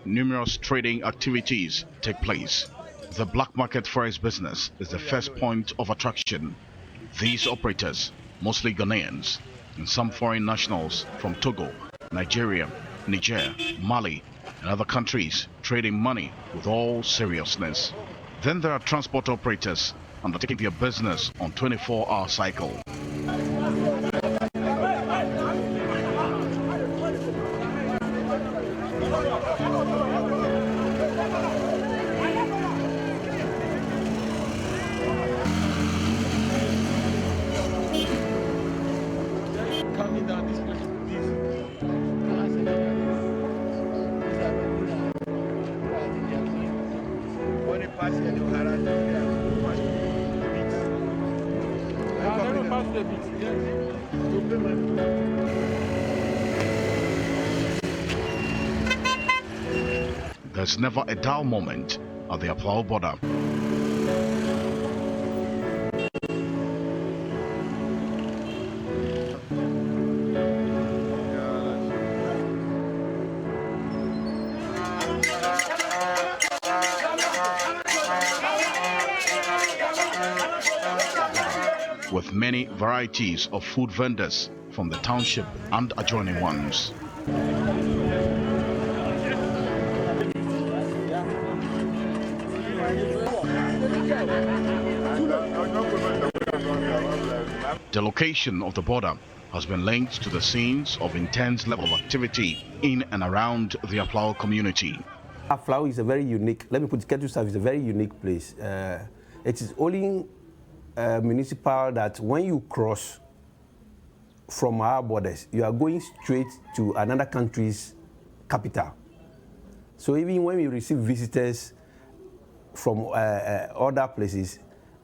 numerous trading activities take place. The black market forex business is the first point of attraction. These operators, mostly Ghanaians, and some foreign nationals from Togo, Nigeria, Niger, Mali, and other countries trading money with all seriousness. Then there are transport operators undertaking their business on 24-hour cycle. There's never a dull moment at the Aflao border. With many varieties of food vendors from the township and adjoining ones. The location of the border has been linked to the scenes of intense level of activity in and around the Aflao community. Aflao is a very unique, let me put it, Ketu South is a very unique place. It is only municipal that when you cross from our borders, you are going straight to another country's capital. So even when we receive visitors from other places,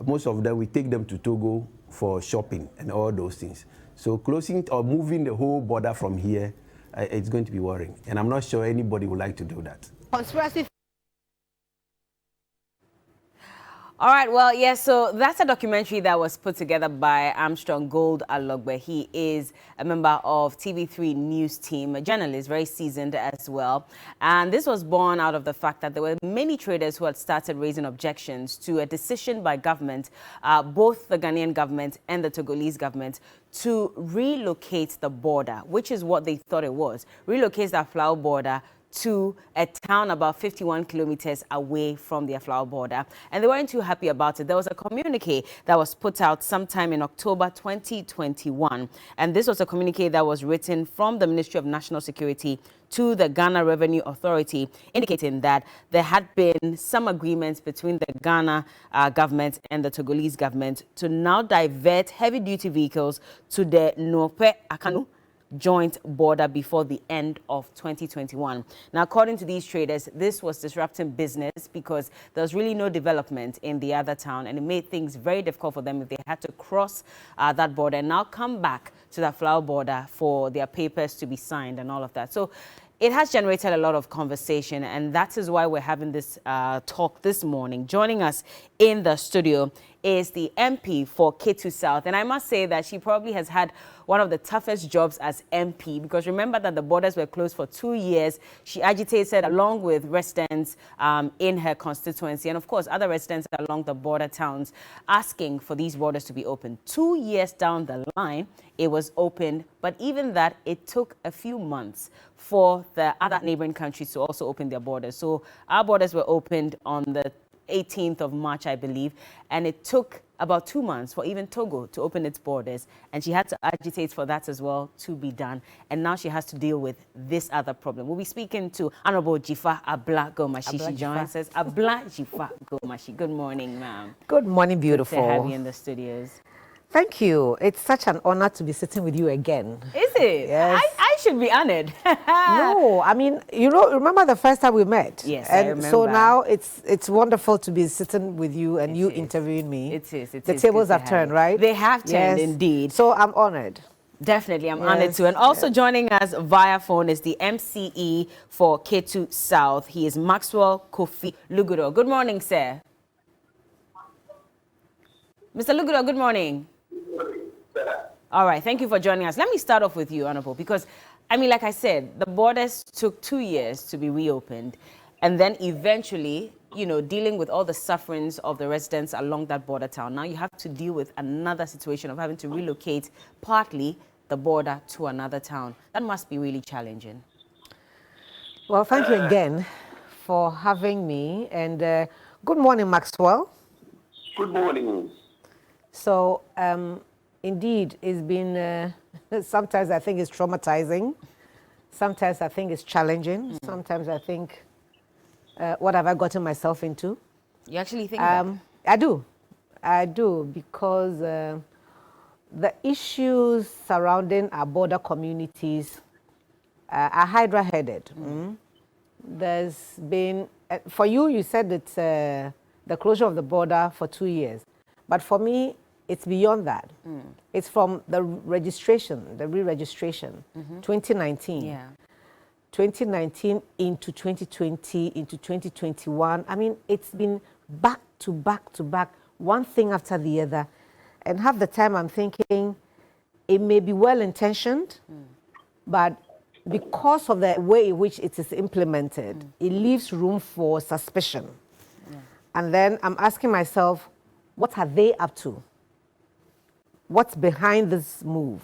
most of them, we take them to Togo for shopping and all those things. So closing or moving the whole border from here, it's going to be worrying. And I'm not sure anybody would like to do that. Conspiracy. All right, well, yes, so that's a documentary that was put together by Armstrong Gold Alogbe. He is a member of TV3 News team, a journalist, very seasoned as well. And this was born out of the fact that there were many traders who had started raising objections to a decision by government, both the Ghanaian government and the Togolese government, to relocate the border, which is what they thought it was, relocate the Aflao border to a town about 51 kilometers away from the Aflao border. And they weren't too happy about it. There was a communique that was put out sometime in October 2021. And this was a communique that was written from the Ministry of National Security to the Ghana Revenue Authority, indicating that there had been some agreements between the Ghana government and the Togolese government to now divert heavy-duty vehicles to the Nope Akanu joint border before the end of 2021. Now, according to these traders, this was disrupting business because there was really no development in the other town, and it made things very difficult for them if they had to cross that border and now come back to the Aflao border for their papers to be signed and all of that. So it has generated a lot of conversation, and that is why we're having this talk this morning. Joining us in the studio is the MP for Ketu South, and I must say that she probably has had one of the toughest jobs as MP, because remember that the borders were closed for 2 years. She agitated along with residents in her constituency, and of course other residents along the border towns, asking for these borders to be open. 2 years down the line, it was opened, but even that, it took a few months for the other neighboring countries to also open their borders. So our borders were opened on the 18th of March, I believe, and it took about 2 months for even Togo to open its borders, and she had to agitate for that as well to be done, and now she has to deal with this other problem. We'll be speaking to Honorable Dzifa Abla Gomashie. She joins us. Abla Dzifa Gomashie. Good morning, ma'am. Good morning, beautiful. Good to have you in the studios. Thank you. It's such an honor to be sitting with you again. Is it? Yes. I should be honored. No, I mean, you know, remember the first time we met? Yes, and I remember. So now it's wonderful to be sitting with you and you interviewing me. It is. The tables have turned, right? They have turned, indeed. So I'm honored. Definitely, I'm honored too. And also joining us via phone is the MCE for Ketu South. He is Maxwell Kofi Lugudo. Good morning, sir. Mr. Lugudo, good morning. All right, thank you for joining us. Let me start off with you, Honorable, because I mean, like I said, the borders took 2 years to be reopened. And then eventually, you know, dealing with all the sufferings of the residents along that border town. Now you have to deal with another situation of having to relocate partly the border to another town. That must be really challenging. Well, thank you again for having me. And good morning, Maxwell. Good morning. So, indeed, it's been, sometimes I think it's traumatizing. Sometimes I think it's challenging. Sometimes I think, what have I gotten myself into? You actually think that? I do, because the issues surrounding our border communities are hydra-headed. There's been, for you, you said it's the closure of the border for 2 years. But for me, it's beyond that. It's from the registration, the re-registration, 2019. Yeah. 2019 into 2020, into 2021. I mean, it's been back to back to back, one thing after the other. And half the time I'm thinking, it may be well-intentioned, but because of the way in which it is implemented, it leaves room for suspicion. Yeah. And then I'm asking myself, what are they up to? What's behind this move?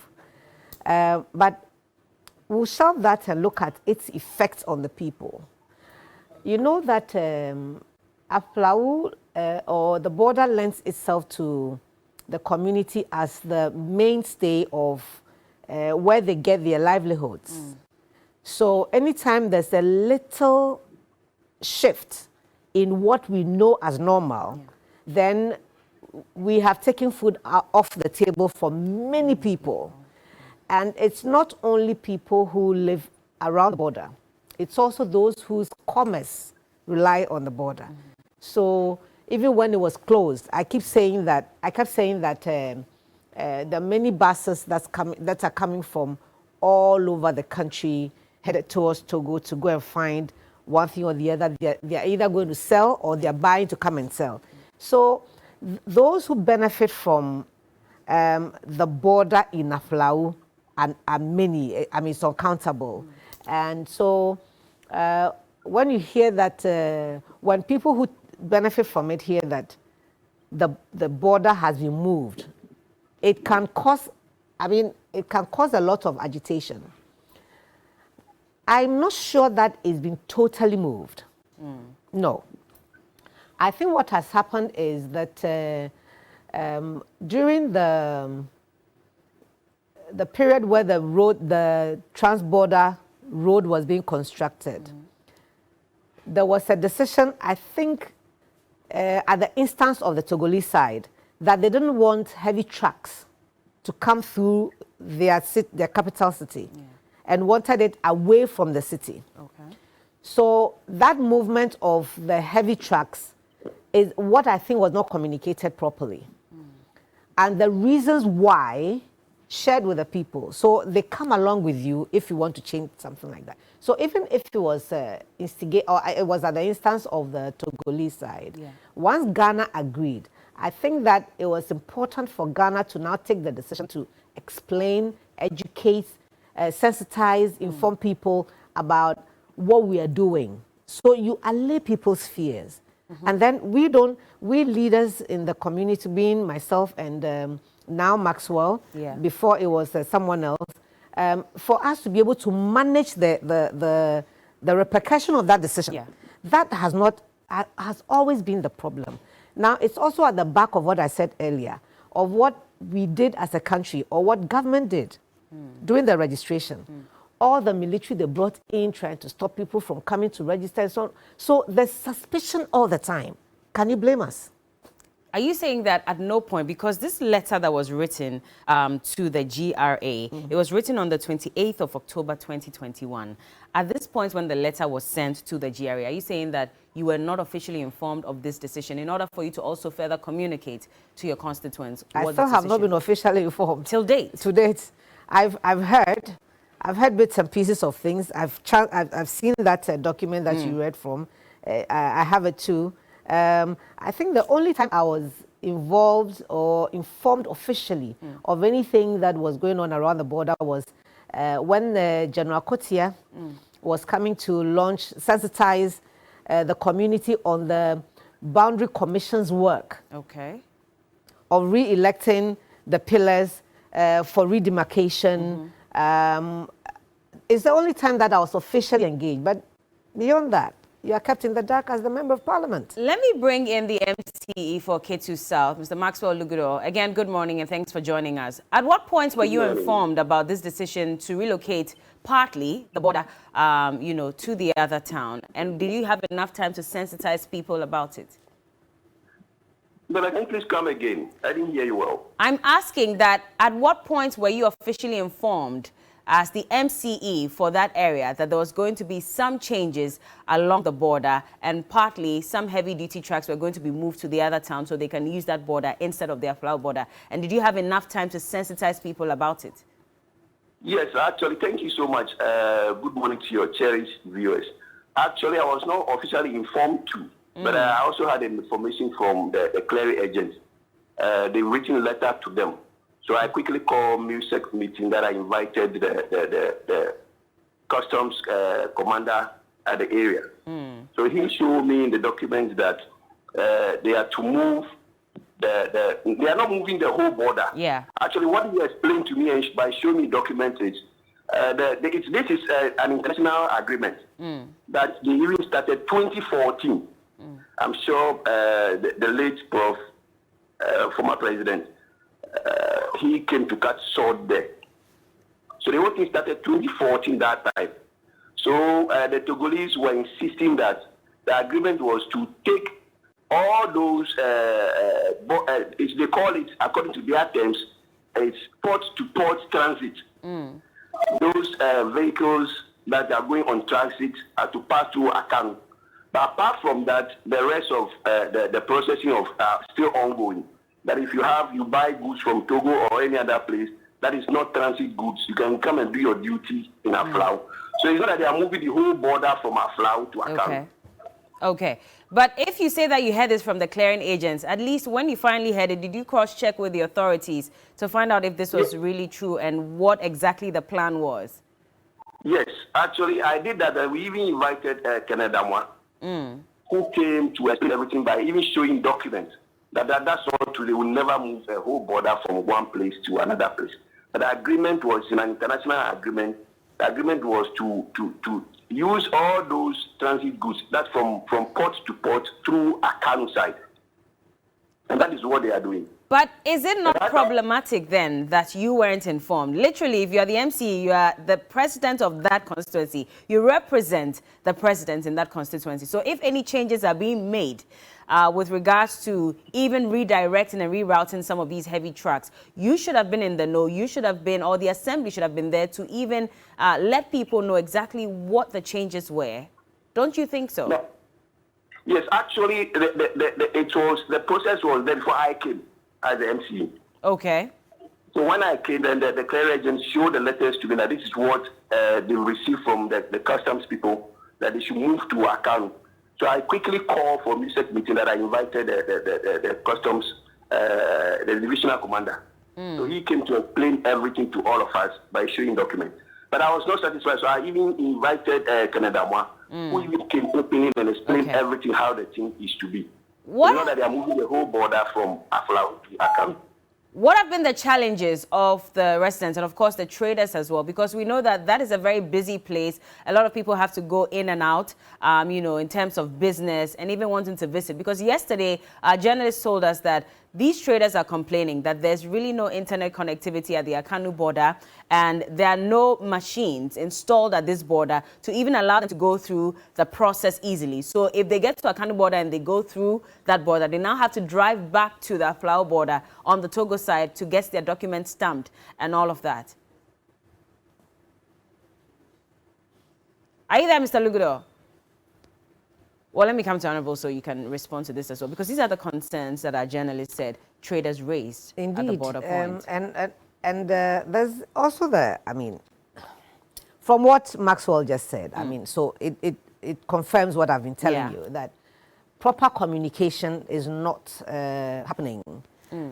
But we'll shelve that and look at its effects on the people. You know that Aflao, or the border, lends itself to the community as the mainstay of where they get their livelihoods. So anytime there's a little shift in what we know as normal, then we have taken food off the table for many people. And it's not only people who live around the border, it's also those whose commerce rely on the border. So even when it was closed, I kept saying that the many buses that are coming from all over the country headed towards Togo to go and find one thing or the other. They're either going to sell or they're buying to come and sell. So those who benefit from the border in Aflao are many. I mean, it's uncountable. And so when you hear that, when people who benefit from it hear that the border has been moved, it can cause a lot of agitation. I'm not sure that it's been totally moved. No. I think what has happened is that during the period where the trans-border road was being constructed, there was a decision, I think, at the instance of the Togolese side, that they didn't want heavy trucks to come through their capital city, and wanted it away from the city. Okay. So that movement of the heavy trucks is what I think was not communicated properly. And the reasons why shared with the people. So they come along with you if you want to change something like that. So even if it was it was at the instance of the Togolese side, once Ghana agreed, I think that it was important for Ghana to now take the decision to explain, educate, sensitize, inform people about what we are doing. So you allay people's fears. And then we leaders in the community, being myself and now Maxwell, before it was someone else, for us to be able to manage the repercussion of that decision, that has always been the problem. Now, it's also at the back of what I said earlier, of what we did as a country, or what government did during the registration. All the military they brought in trying to stop people from coming to register and so on. So there's suspicion all the time. Can you blame us? Are you saying that at no point, because this letter that was written to the GRA, it was written on the 28th of October 2021. At this point when the letter was sent to the GRA, are you saying that you were not officially informed of this decision in order for you to also further communicate to your constituents? I still have not been officially informed. Till date? To date. I've heard bits and pieces of things. I've seen that document that you read from. I have it too. I think the only time I was involved or informed officially of anything that was going on around the border was when General Kotia was coming to sensitize the community on the boundary commission's work of re-electing the pillars for redemarcation. It's the only time that I was officially engaged, but beyond that, you are kept in the dark as the Member of Parliament. Let me bring in the MCE for Ketu South, Mr. Maxwell Lugudo. Again, good morning and thanks for joining us. At what point were you informed about this decision to relocate partly the border, to the other town? And did you have enough time to sensitize people about it? But I can please come again. I didn't hear you well. I'm asking that at what point were you officially informed as the MCE for that area that there was going to be some changes along the border and partly some heavy-duty trucks were going to be moved to the other town so they can use that border instead of the Aflao border? And did you have enough time to sensitize people about it? Yes, actually, thank you so much. Good morning to your cherished viewers. Actually, I was not officially informed too, but I also had information from the clearing agents. They written a letter to them. So I quickly called music meeting that I invited the customs commander at the area. So he showed me in the documents that they are to move they are not moving the whole border. Yeah. Actually, what he explained to me by showing me documents is this is an international agreement that they even started 2014. I'm sure the late Prof, former president, he came to cut short there. So the whole thing started 2014 that time. So the Togolese were insisting that the agreement was to take all those, they call it, according to their terms, it's port-to-port transit. Those vehicles that are going on transit are to pass through Akanu. But apart from that, the rest of the processing of still ongoing. That if you buy goods from Togo or any other place, that is not transit goods. You can come and do your duty in Aflao. So it's not that they are moving the whole border from Aflao to Akanu. Okay. But if you say that you heard this from the clearing agents, at least when you finally heard it, did you cross-check with the authorities to find out if this was really true and what exactly the plan was? Yes, actually, I did that. We even invited Conundrum, who came to explain everything by even showing documents. That's all true. They will never move the whole border from one place to another place. But the agreement was an international agreement. The agreement was to use all those transit goods, that from port to port through Akanu side. And that is what they are doing. But is it not problematic then that you weren't informed? Literally, if you are the MC, you are the president of that constituency. You represent the president in that constituency. So if any changes are being made with regards to even redirecting and rerouting some of these heavy trucks, you should have been in the know. You should have been, or the assembly should have been there to even let people know exactly what the changes were. Don't you think so? No. Yes, actually, the process was there before I came as the MC. Okay. So when I came, then the clearing agents showed the letters to me that this is what they received from the customs people, that they should move to Akanu. So I quickly called for a music meeting that I invited the customs, the divisional commander. So he came to explain everything to all of us by showing documents. But I was not satisfied, so I even invited Conundrum, who even came openly and explained everything, how the thing is to be. What? You know that they are moving the whole border from Aflao to Akanu. What have been the challenges of the residents and, of course, the traders as well? Because we know that that is a very busy place. A lot of people have to go in and out, in terms of business and even wanting to visit. Because yesterday, journalists told us that these traders are complaining that there's really no internet connectivity at the Akanu border and there are no machines installed at this border to even allow them to go through the process easily. So if they get to Akanu border and they go through that border, they now have to drive back to the Aflao border on the Togo side to get their documents stamped and all of that. Are you there, Mr. Lugudo? Well, let me come to Honorable so you can respond to this as well, because these are the concerns that our journalists said traders raised at the border point. And there's also from what Maxwell just said, so it confirms what I've been telling you, that proper communication is not happening.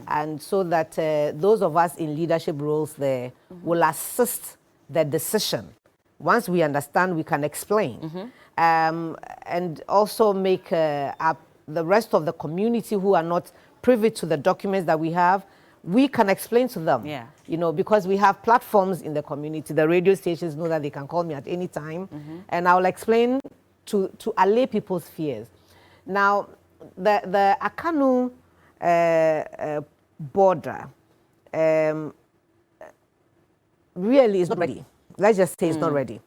And so that those of us in leadership roles there will assist the decision. Once we understand, we can explain. And also make up the rest of the community who are not privy to the documents that we have, we can explain to them. Yeah. You know, because we have platforms in the community. The radio stations know that they can call me at any time. And I'll explain to allay people's fears. Now, the Akanu border really is not ready. Let's just say it's not ready.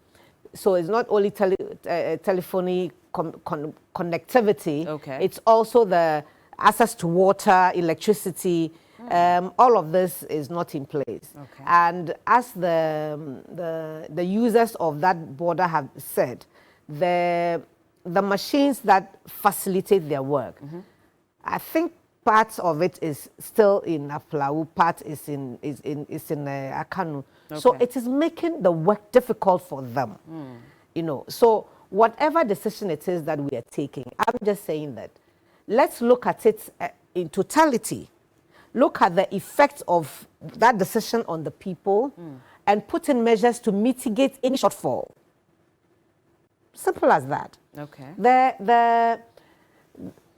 So it's not only telephony connectivity. Okay. It's also the access to water, electricity. All of this is not in place. Okay. And as the users of that border have said, the machines that facilitate their work, I think part of it is still in Aflao, part is in Akanu. So Okay. it is making the work difficult for them. You know, so whatever decision it is that we are taking, I'm just saying that let's look at it in totality. Look at the effects of that decision on the people and put in measures to mitigate any shortfall. Simple as that. Okay.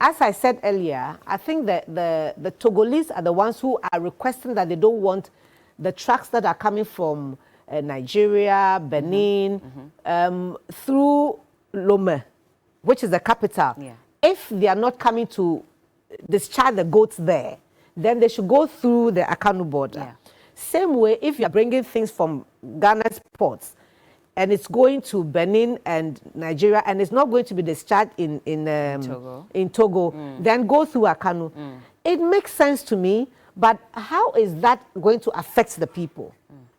As I said earlier, I think that the Togolese are the ones who are requesting that they don't want the trucks that are coming from Nigeria, Benin, through Lome, which is the capital. Yeah. If they are not coming to discharge the goods there, then they should go through the Akanu border. Yeah. Same way, if you are bringing things from Ghana's ports, and it's going to Benin and Nigeria, and it's not going to be discharged in Togo, then go through Akanu. It makes sense to me, but how is that going to affect the people?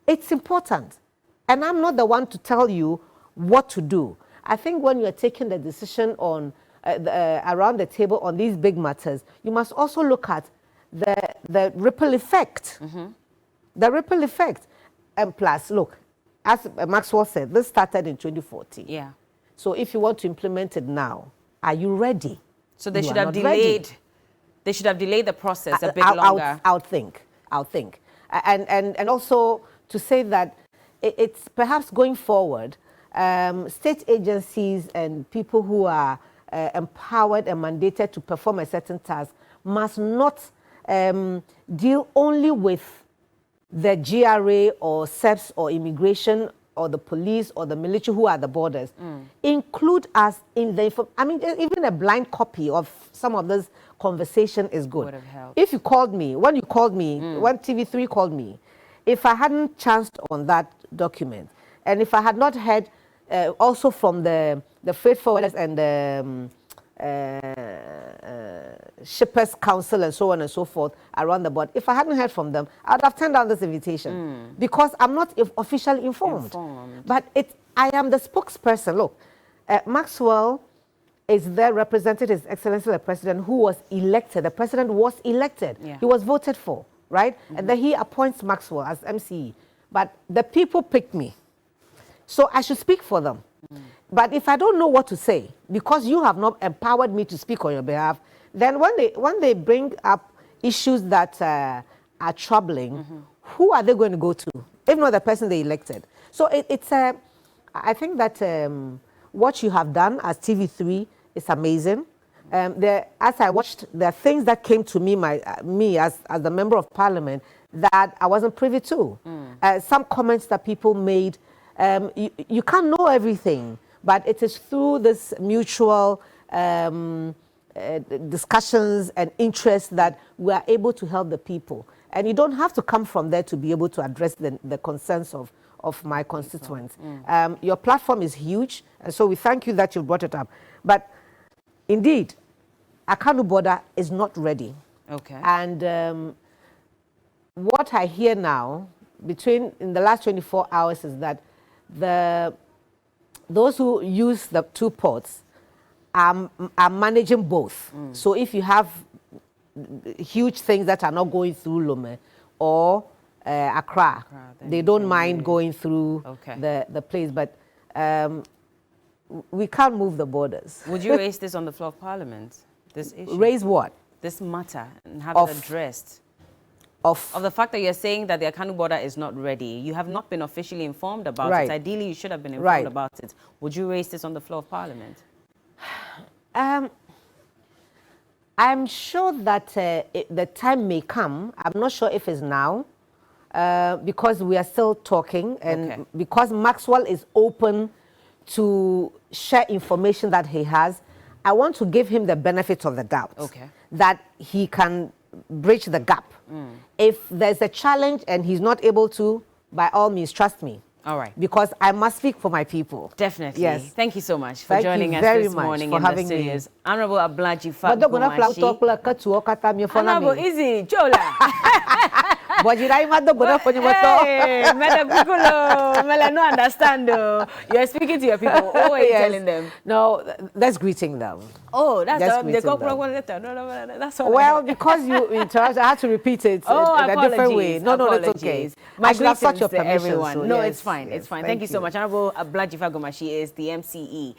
It's important. And I'm not the one to tell you what to do. I think when you're taking the decision on around the table on these big matters, you must also look at the ripple effect. The ripple effect. And plus, look, as Maxwell said, this started in 2014. Yeah. So if you want to implement it now, are you ready? So they You should are have not ready. delayed. They should have delayed the process a bit longer. I'll think. And also to say that it's perhaps going forward, state agencies and people who are empowered and mandated to perform a certain task must not deal only with the GRA or SEPS or immigration or the police or the military who are at the borders. Include us in the I mean, even a blind copy of some of this conversation is good. Would have helped. If you called me, when you called me, when TV3 called me, if I hadn't chanced on that document, and if I had not heard also from the freight forwarders and the Shippers Council and so on and so forth around the board, if I hadn't heard from them, I'd have turned down this invitation because I'm not officially informed. But I am the spokesperson. Look, Maxwell is there represented His Excellency the President, who was elected. The President was elected. Yeah. He was voted for, right? And then he appoints Maxwell as MCE. But the people picked me. So I should speak for them. But if I don't know what to say, because you have not empowered me to speak on your behalf, then when they bring up issues that are troubling, who are they going to go to? If not the person they elected. So I think that what you have done as TV3 is amazing. As I watched, there are things that came to me as the member of parliament that I wasn't privy to. Some comments that people made, you can't know everything, but it is through this mutual discussions and interest that we are able to help the people. And you don't have to come from there to be able to address the concerns of my constituents. Your platform is huge, and so we thank you that you brought it up. But indeed, Akanu border is not ready. Okay. And what I hear now, in the last 24 hours, is that those who use the two ports are managing both. So if you have huge things that are not going through Lome or Accra, they don't mind going through the place. But we can't move the borders. Would you raise this on the floor of Parliament, this issue? Raise what? This matter and have it addressed. of the fact that you're saying that the Akanu border is not ready. You have not been officially informed about it. Ideally, you should have been informed about it. Would you raise this on the floor of Parliament? I'm sure that the time may come. I'm not sure if it's now, because we are still talking, and because Maxwell is open to share information that he has. I want to give him the benefit of the doubt that he can bridge the gap. If there's a challenge and he's not able to, by all means, trust me. All right. Because I must speak for my people. Definitely. Yes. Thank you so much for joining us this morning in the studios. Honorable Abla, Dzifa, Gomashie. Honorable Easy, Chola. Hey, Madam Piccolo, Mela, no understand. You're speaking to your people. What are you telling them? No, that's greeting them. Oh, that's all. That's all. Well, because you interrupted, I had to repeat it in a different way. No, that's okay. My should have sought your to permission. Everyone. So no, yes, it's fine. yes, It's fine. Thank Thank you so much. Honorable Abla Dzifa Gomashie is the MCE.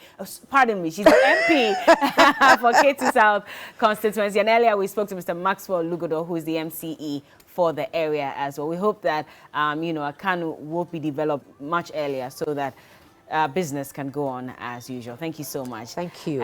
Pardon me, she's the MP for Ketu South constituency. And earlier we spoke to Mr. Maxwell Lugodo, who is the MCE for the area as well. We hope that, Akanu will be developed much earlier so that business can go on as usual. Thank you so much. Thank you.